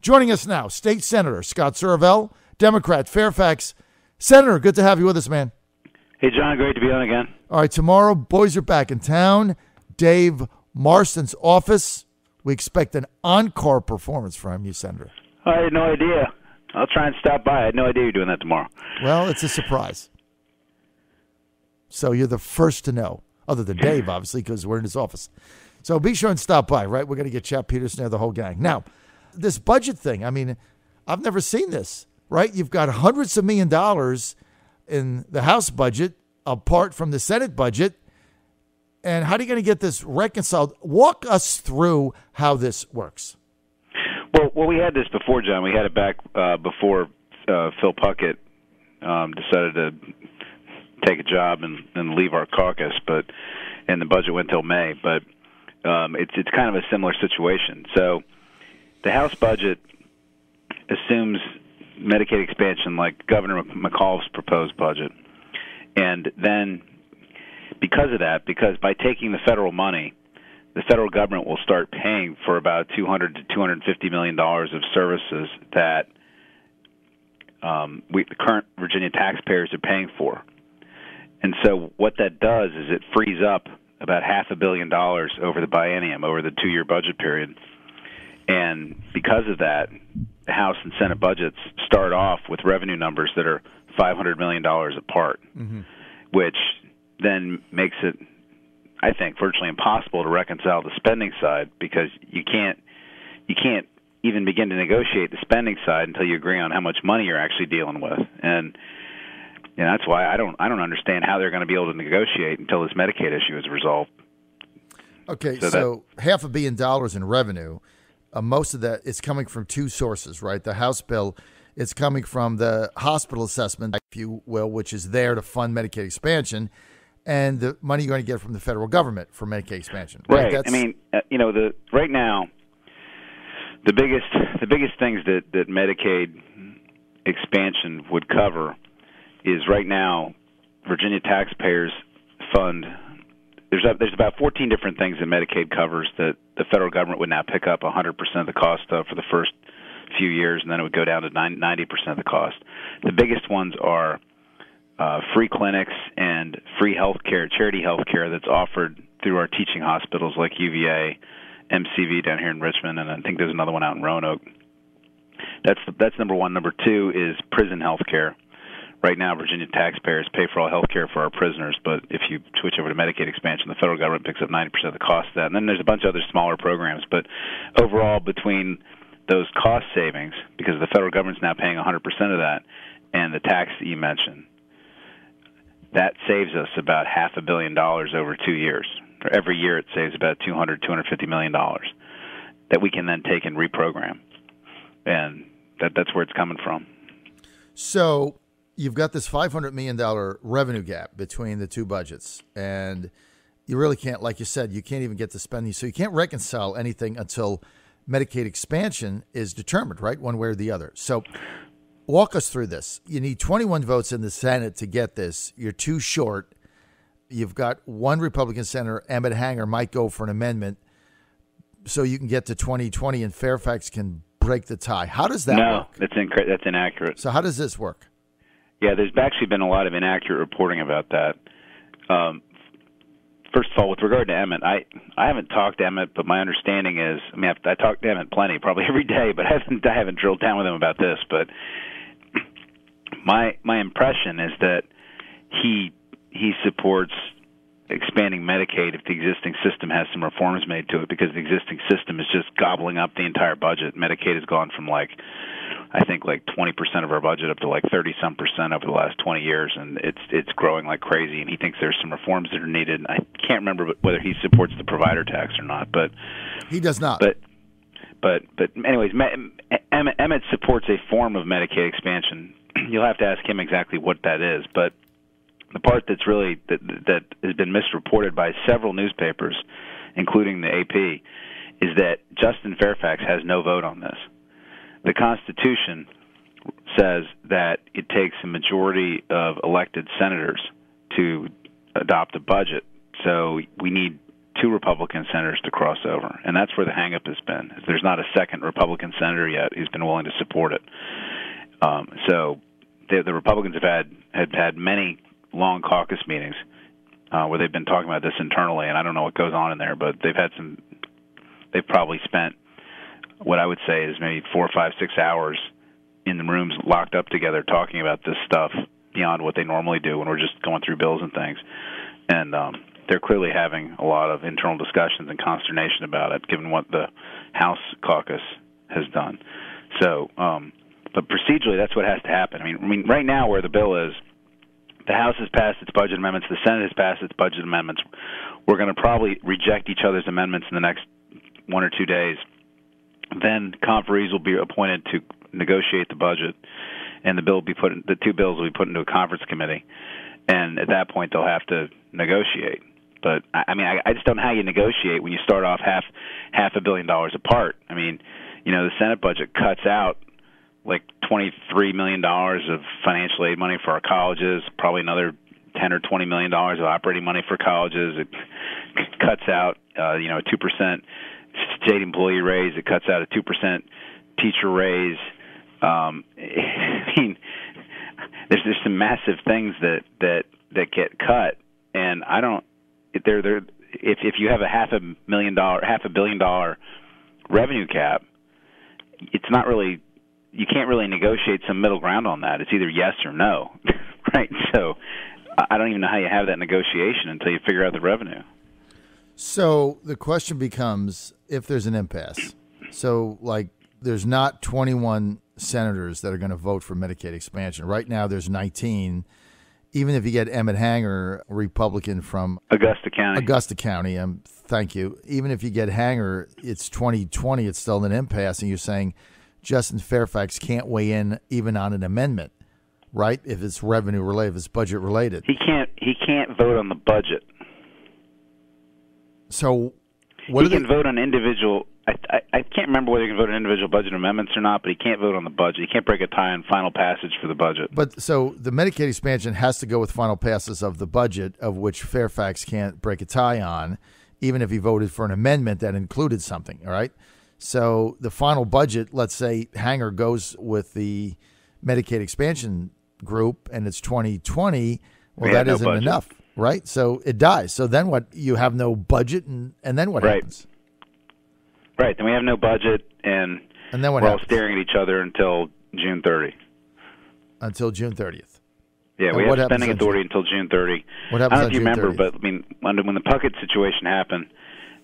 Joining us now, State Senator Scott Surovell, Democrat, Fairfax. Senator, good to have you with us, man. Hey, John, great to be on again. All right, tomorrow, boys are back in town. Dave Marston's office. We expect an encore performance from you, Senator. I had no idea. I'll try and stop by. I had no idea you're doing that tomorrow. Well, it's a surprise. So you're the first to know, other than Dave, obviously, because we're in his office. So be sure and stop by, right? We're going to get Chap Peterson there, the whole gang. Now, this budget thing, I mean, I've never seen this, right? You've got hundreds of $1 million in the House budget apart from the Senate budget. And how are you going to get this reconciled? Walk us through how this works. Well, we had this before, John. We had it back before Phil Puckett decided to take a job and leave our caucus, and the budget went till May. But it's kind of a similar situation. So the House budget assumes Medicaid expansion like Governor McCall's proposed budget. And then because of that, because by taking the federal money, the federal government will start paying for about $200 to $250 million of services that the current Virginia taxpayers are paying for. And so what that does is it frees up about $500 million over the biennium, over the 2-year budget period. And because of that, the House and Senate budgets start off with revenue numbers that are $500 million apart, which then makes it, I think, virtually impossible to reconcile the spending side, because you can't even begin to negotiate the spending side until you agree on how much money you're actually dealing with. And that's why I don't understand how they're going to be able to negotiate until this Medicaid issue is resolved. Okay, so $500 million in revenue, most of that is coming from two sources, right? The House bill, it's coming from the hospital assessment, if you will, which is there to fund Medicaid expansion, and the money you're going to get from the federal government for Medicaid expansion. Right. I mean, right now, the biggest things that Medicaid expansion would cover is, right now, Virginia taxpayers fund. There's about 14 different things that Medicaid covers that the federal government would now pick up 100% of the cost of for the first few years, and then it would go down to 90% of the cost. The biggest ones are free clinics and free health care, charity health care that's offered through our teaching hospitals like UVA, MCV down here in Richmond, and I think there's another one out in Roanoke. That's number one. Number two is prison health care. Right now, Virginia taxpayers pay for all health care for our prisoners, but if you switch over to Medicaid expansion, the federal government picks up 90% of the cost of that. And then there's a bunch of other smaller programs. But overall, between those cost savings, because the federal government's now paying 100% of that, and the tax that you mentioned, that saves us about $500 million over 2 years. Every year it saves about $200, $250 million that we can then take and reprogram. And that's where it's coming from. So you've got this $500 million revenue gap between the two budgets, and you really can't, like you said, you can't even get to spending. So you can't reconcile anything until Medicaid expansion is determined, right, one way or the other. So walk us through this. You need 21 votes in the Senate to get this. You're too short. You've got one Republican senator, Emmett Hanger, might go for an amendment so you can get to 2020 and Fairfax can break the tie. How does that work? No, that's inaccurate. So how does this work? Yeah, there's actually been a lot of inaccurate reporting about that. First of all, with regard to Emmett, I haven't talked to Emmett, but my understanding is, I talk to Emmett plenty, probably every day, but I haven't drilled down with him about this. But my impression is that he supports expanding Medicaid if the existing system has some reforms made to it, because the existing system is just gobbling up the entire budget. Medicaid has gone from I think 20% of our budget up to 30-some% over the last 20 years, and it's growing like crazy. And he thinks there's some reforms that are needed. I can't remember whether he supports the provider tax or not, but he does not. But anyways, Emmett supports a form of Medicaid expansion. You'll have to ask him exactly what that is, but the part that's really that has been misreported by several newspapers, including the AP, is that Justin Fairfax has no vote on this. The Constitution says that it takes a majority of elected senators to adopt a budget. So we need 2 Republican senators to cross over, and that's where the hang-up has been. There's not a second Republican senator yet who's been willing to support it. So the Republicans have had many long caucus meetings where they've been talking about this internally, and I don't know what goes on in there, but they've probably spent what I would say is maybe 4, 5, 6 hours in the rooms locked up together talking about this stuff beyond what they normally do when we're just going through bills and things. And they're clearly having a lot of internal discussions and consternation about it, given what the House caucus has done. So, but procedurally, that's what has to happen. I mean, right now where the bill is, the House has passed its budget amendments, the Senate has passed its budget amendments. We're going to probably reject each other's amendments in the next 1 or 2 days. Then conferees will be appointed to negotiate the budget, and the 2 bills will be put into a conference committee. And at that point, they'll have to negotiate. But I just don't know how you negotiate when you start off half $1 billion apart. I mean, the Senate budget cuts out like $23 million of financial aid money for our colleges, probably another $10 or $20 million of operating money for colleges. It cuts out, a 2% state employee raise. It cuts out a 2% teacher raise. I mean, there's some massive things that get cut, and I don't. If you have a $500 million revenue cap, it's not really. You can't really negotiate some middle ground on that. It's either yes or no, right? So I don't even know how you have that negotiation until you figure out the revenue. So the question becomes, if there's an impasse, so like there's not 21 senators that are going to vote for Medicaid expansion. Right now there's 19. Even if you get Emmett Hanger, a Republican from Augusta County, thank you. Even if you get Hanger, it's 2020, it's still an impasse, and you're saying Justin Fairfax can't weigh in even on an amendment, right? If it's revenue related, if it's budget related. He can't vote on the budget. So he can vote on individual. I can't remember whether he can vote on individual budget amendments or not, but he can't vote on the budget. He can't break a tie on final passage for the budget. But so the Medicaid expansion has to go with final passes of the budget, of which Fairfax can't break a tie on, even if he voted for an amendment that included something, all right? So the final budget, let's say Hanger goes with the Medicaid expansion group and it's 2020, well, that isn't enough, right? So it dies. So then what? You have no budget, and then what happens? Right. Then we have no budget, and then what we're happens? all staring at each other until June 30. Until June 30th. Yeah, we have spending authority until June 30. What happens? I don't know if you remember, but I mean, when the Puckett situation happened,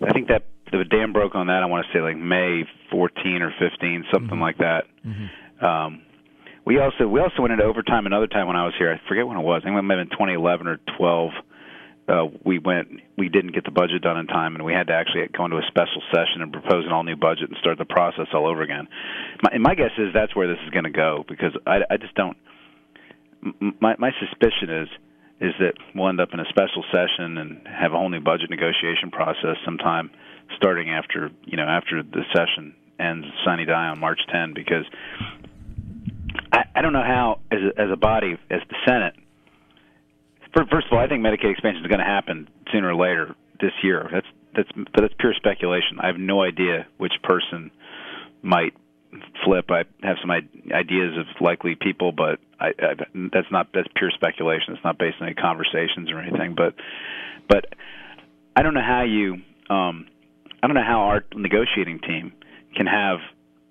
I think that the dam broke on that. I want to say like May 14 or 15, something like that. Mm-hmm. We also went into overtime another time when I was here. I forget when it was. I think it might have been 2011 or 12. We didn't get the budget done in time, and we had to actually go into a special session and propose an all-new budget and start the process all over again. My guess is that's where this is going to go, because I just don't. My suspicion is that we'll end up in a special session and have a whole new budget negotiation process sometime starting after the session ends sine die on March 10, because I don't know how, as a body, as the Senate. First of all, I think Medicaid expansion is going to happen sooner or later this year. That's pure speculation. I have no idea which person might flip. I have some ideas of likely people, but that's pure speculation. It's not based on any conversations or anything. But I don't know how our negotiating team can have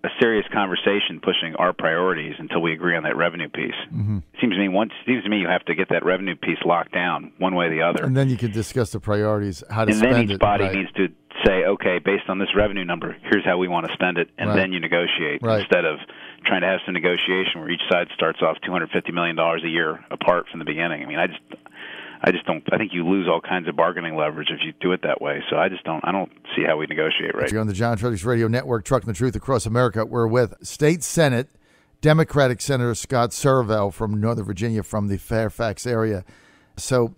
a serious conversation pushing our priorities until we agree on that revenue piece. Mm-hmm. It seems to me you have to get that revenue piece locked down one way or the other. And then you can discuss the priorities, how to spend it. And then each body needs to say, okay, based on this revenue number, here's how we want to spend it, and then you negotiate instead of trying to have some negotiation where each side starts off $250 million a year apart from the beginning. I mean, I just don't. I think you lose all kinds of bargaining leverage if you do it that way. So I don't see how we negotiate right. You're on the John Fredericks Radio Network, Trucking the Truth Across America. We're with State Senate Democratic Senator Scott Surovell from Northern Virginia, from the Fairfax area. So,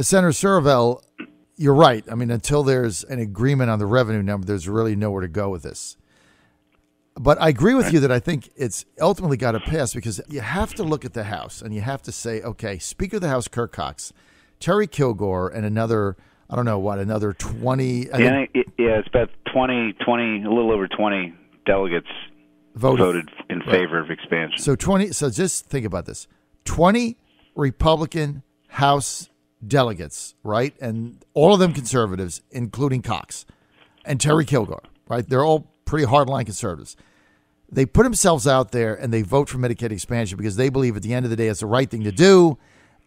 Senator Surovell, you're right. I mean, until there's an agreement on the revenue number, there's really nowhere to go with this. But I agree with you that I think it's ultimately got to pass, because you have to look at the House and you have to say, okay, Speaker of the House Kirk Cox, Terry Kilgore, and another I don't know what, another 20. It's about 20, a little over 20 delegates voted in favor of expansion. So just think about this. 20 Republican House delegates, right? And all of them conservatives, including Cox and Terry Kilgore, right? They're all pretty hardline conservatives. They put themselves out there and they vote for Medicaid expansion because they believe at the end of the day it's the right thing to do,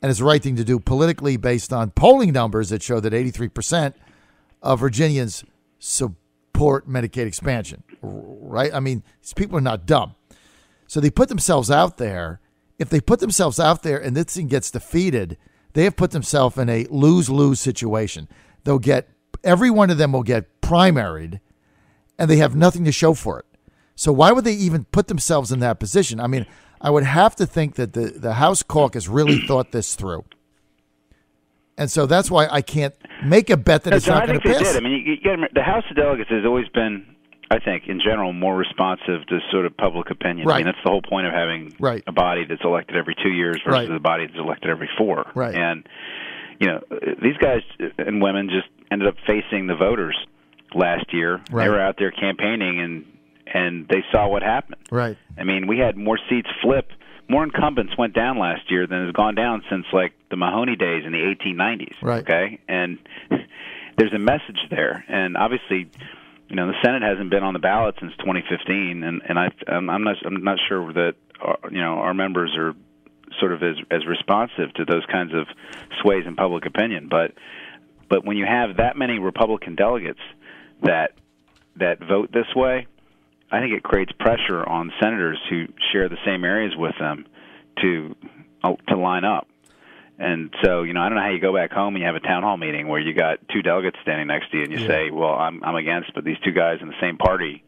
and it's the right thing to do politically based on polling numbers that show that 83% of Virginians support Medicaid expansion, right? I mean, these people are not dumb. So they put themselves out there. If they put themselves out there and this thing gets defeated, they have put themselves in a lose-lose situation. Every one of them will get primaried, and they have nothing to show for it. So why would they even put themselves in that position? I mean, I would have to think that the House caucus really thought this through. And so that's why I can't make a bet that it's not going to pass. I think they did. I mean, the House of Delegates has always been, I think, in general, more responsive to sort of public opinion. Right. I mean, that's the whole point of having a body that's elected every 2 years versus a body that's elected every 4. Right. And, these guys and women just ended up facing the voters last year. Right. They were out there campaigning, and they saw what happened. Right. I mean, we had more seats flip. More incumbents went down last year than has gone down since, like, the Mahoney days in the 1890s. Right. Okay? And there's a message there. And obviously, the Senate hasn't been on the ballot since 2015, and I'm not sure that our members are sort of as responsive to those kinds of sways in public opinion. But when you have that many Republican delegates that vote this way, I think it creates pressure on senators who share the same areas with them to line up. And so, I don't know how you go back home and you have a town hall meeting where you got 2 delegates standing next to you and you say, well, I'm against, but these 2 guys in the same party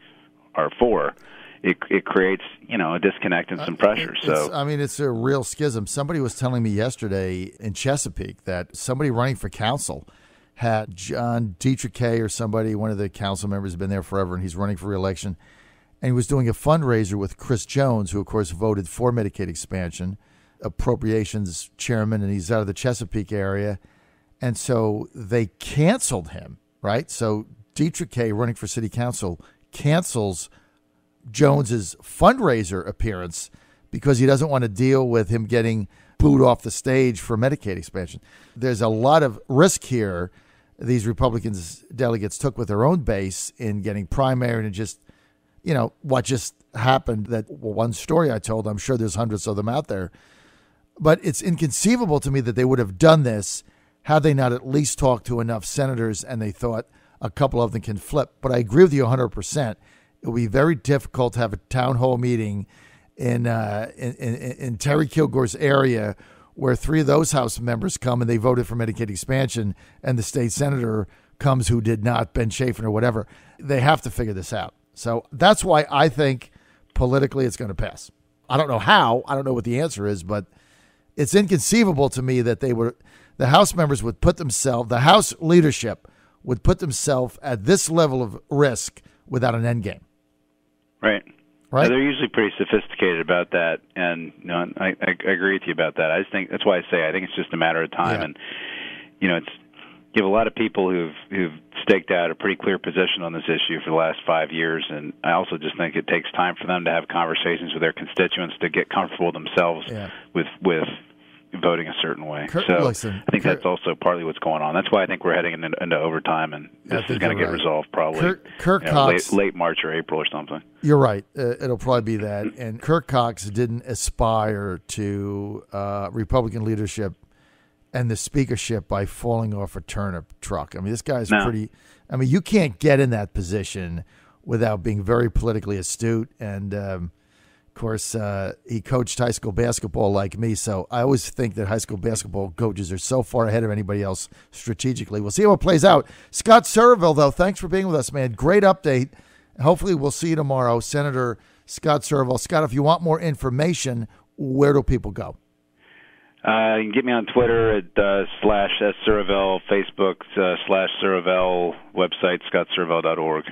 are for. It creates, a disconnect and some pressure. It's a real schism. Somebody was telling me yesterday in Chesapeake that somebody running for council had John Fredericks or somebody, one of the council members, has been there forever, and he's running for re-election. And he was doing a fundraiser with Chris Jones, who, of course, voted for Medicaid expansion, appropriations chairman, and he's out of the Chesapeake area. And so they canceled him, right? So Fredericks, running for city council, cancels Jones's fundraiser appearance because he doesn't want to deal with him getting booed off the stage for Medicaid expansion. There's a lot of risk here these Republicans delegates took with their own base in getting primary and just, what just happened. That one story I told, I'm sure there's hundreds of them out there. But it's inconceivable to me that they would have done this had they not at least talked to enough senators and they thought a couple of them can flip. But I agree with you 100%. It will be very difficult to have a town hall meeting in Terry Kilgore's area where 3 of those House members come and they voted for Medicaid expansion and the state senator comes who did not, Ben Chafin or whatever. They have to figure this out. So that's why I think politically it's going to pass. I don't know how. I don't know what the answer is, but it's inconceivable to me that the House members would put themselves, the House leadership would put themselves at this level of risk without an end game. Right. They're usually pretty sophisticated about that, and I agree with you about that. I just think that's why I say I think it's just a matter of time, and you have a lot of people who've staked out a pretty clear position on this issue for the last 5 years, and I also just think it takes time for them to have conversations with their constituents to get comfortable themselves with voting a certain way. I think that's also partly what's going on. That's why I think we're heading into overtime, and this is going to get resolved probably Cox, late March or April or something. You're right. It'll probably be that. And Kirk Cox didn't aspire to Republican leadership and the speakership by falling off a turnip truck. I mean, this guy's pretty – I mean, you can't get in that position without being very politically astute. And, of course, he coached high school basketball like me, so I always think that high school basketball coaches are so far ahead of anybody else strategically. We'll see how it plays out. Scott Surovell, though, thanks for being with us, man. Great update. Hopefully we'll see you tomorrow. Senator Scott Surovell. Scott, if you want more information, where do people go? You can get me on Twitter at /SSurovell, Facebook /Surovell, website scottsurovell.org.